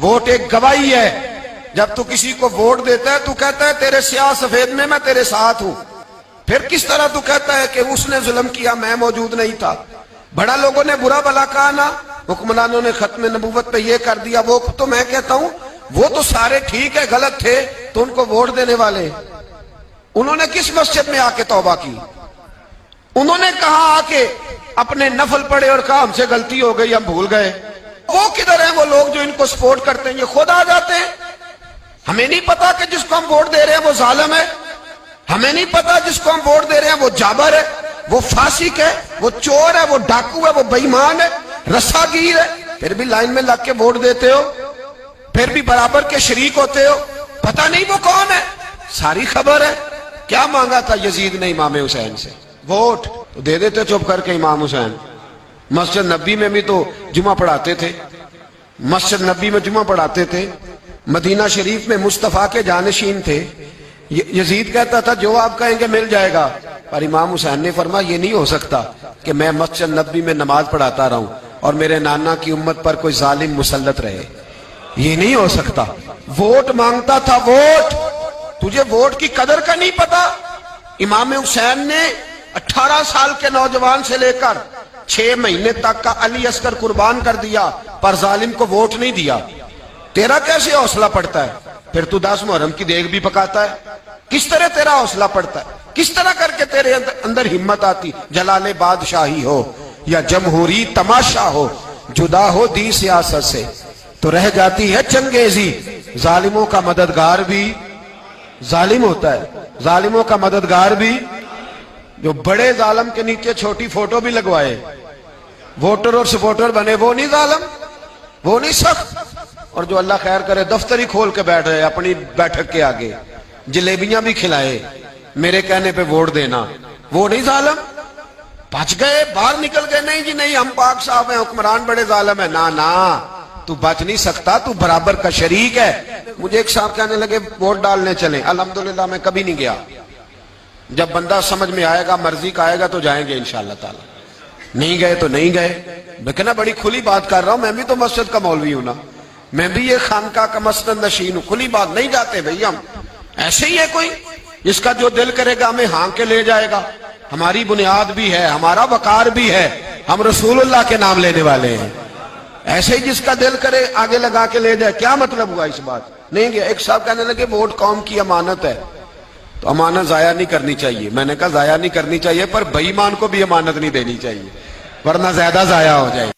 Vote ایک گواہی ہے. جب تو کسی کو ووٹ دیتا ہے تو کہتا ہے تیرے سیاہ سفید میں تیرے ساتھ ہوں. پھر کس طرح تو کہتا ہے کہ اس نے ظلم کیا میں موجود نہیں تھا؟ بڑا لوگوں نے برا بلا کہا نا، حکمرانوں نے ختم نبوت پہ یہ کر دیا وہ، تو میں کہتا ہوں وہ تو سارے ٹھیک ہے، غلط تھے تو ان کو ووٹ دینے والے انہوں نے کس مسجد میں آ کے توبہ کی؟ انہوں نے کہا آ کے اپنے نفل پڑھے اور کہا ہم سے غلطی ہو گئی ہم بھول گئے. وہ کدھر ہیں وہ لوگ جو ان کو سپورٹ کرتے ہیں؟ یہ خود آ جاتے ہیں. ہمیں نہیں پتا کہ جس کو ہم ووٹ دے رہے ہیں وہ ظالم ہے، ہمیں نہیں پتا جس کو ہم ووٹ دے رہے ہیں وہ جابر ہے، وہ فاسق ہے، وہ چور ہے، وہ ڈاکو ہے، وہ بے ایمان ہے، رسا گیر ہے. پھر بھی لائن میں لگ کے ووٹ دیتے ہو، پھر بھی برابر کے شریک ہوتے ہو. پتہ نہیں وہ کون ہے، ساری خبر ہے. کیا مانگا تھا یزید نے امام حسین سے؟ ووٹ. تو دے دیتے چپ کر کے امام حسین. مسجد نبی میں بھی تو جمعہ پڑھاتے تھے، مسجد نبی میں جمعہ پڑھاتے تھے، مدینہ شریف میں مصطفیٰ کے جانشین تھے. یزید کہتا تھا جو آپ کہیں گے مل جائے گا، پر امام حسین نے فرمایا یہ نہیں ہو سکتا کہ میں مسجد نبی میں نماز پڑھاتا رہوں اور میرے نانا کی امت پر کوئی ظالم مسلط رہے، یہ نہیں ہو سکتا. ووٹ مانگتا تھا، ووٹ. تجھے ووٹ کی قدر کا نہیں پتا؟ امام حسین نے 18 سال کے نوجوان سے لے کر 6 مہینے تک کا علی اصغر قربان کر دیا، پر ظالم کو ووٹ نہیں دیا. تیرا کیسے حوصلہ پڑتا ہے؟ پھر تو 10 محرم کی دیگ بھی پکاتا ہے. کس طرح تیرا حوصلہ پڑتا ہے؟ کس طرح کر کے تیرے اندر ہمت آتی؟ جلال بادشاہی ہو یا جمہوری تماشا ہو، جدا ہو دی سیاست سے تو رہ جاتی ہے چنگیزی. ظالموں کا مددگار بھی ظالم ہوتا ہے، ظالموں کا مددگار بھی. جو بڑے ظالم کے نیچے چھوٹی فوٹو بھی لگوائے، ووٹر اور سپورٹر بنے، وہ نہیں ظالم، وہ نہیں سخت. اور جو اللہ خیر کرے دفتر ہی کھول کے بیٹھ رہے اپنی بیٹھک کے آگے، جلیبیاں بھی کھلائے میرے کہنے پہ ووٹ دینا، وہ نہیں ظالم. بچ گئے، باہر نکل گئے. نہیں جی نہیں، ہم پاک صاحب ہیں، حکمران بڑے ظالم ہیں. نا تو بچ نہیں سکتا، تو برابر کا شریک ہے. مجھے ایک صاحب کہنے لگے ووٹ ڈالنے چلیں. الحمدللہ میں کبھی نہیں گیا. جب بندہ سمجھ میں آئے گا، مرضی کا آئے گا تو جائیں گے انشاءاللہ تعالی. نہیں گئے تو نہیں گئے. میں کہنا بڑی کھلی بات کر رہا ہوں، میں بھی تو مسجد کا مولوی ہوں نا، میں بھی یہ خانقاہ کا مسند نشین ہوں. کھلی بات نہیں جاتے بھئی ہم. ایسے ہی ہے کوئی جس کا جو دل کرے گا ہمیں ہاں کے لے جائے گا. ہماری بنیاد بھی ہے، ہمارا وقار بھی ہے، ہم رسول اللہ کے نام لینے والے ہیں. ایسے ہی جس کا دل کرے آگے لگا کے لے جائے. کیا مطلب ہوا اس بات؟ نہیں گیا. ایک صاحب کہنے لگے ووٹ قوم کی امانت ہے، تو امانت ضائع نہیں کرنی چاہیے. میں نے کہا ضائع نہیں کرنی چاہیے، پر بے ایمان کو بھی امانت نہیں دینی چاہیے، ورنہ زیادہ ضائع ہو جائے.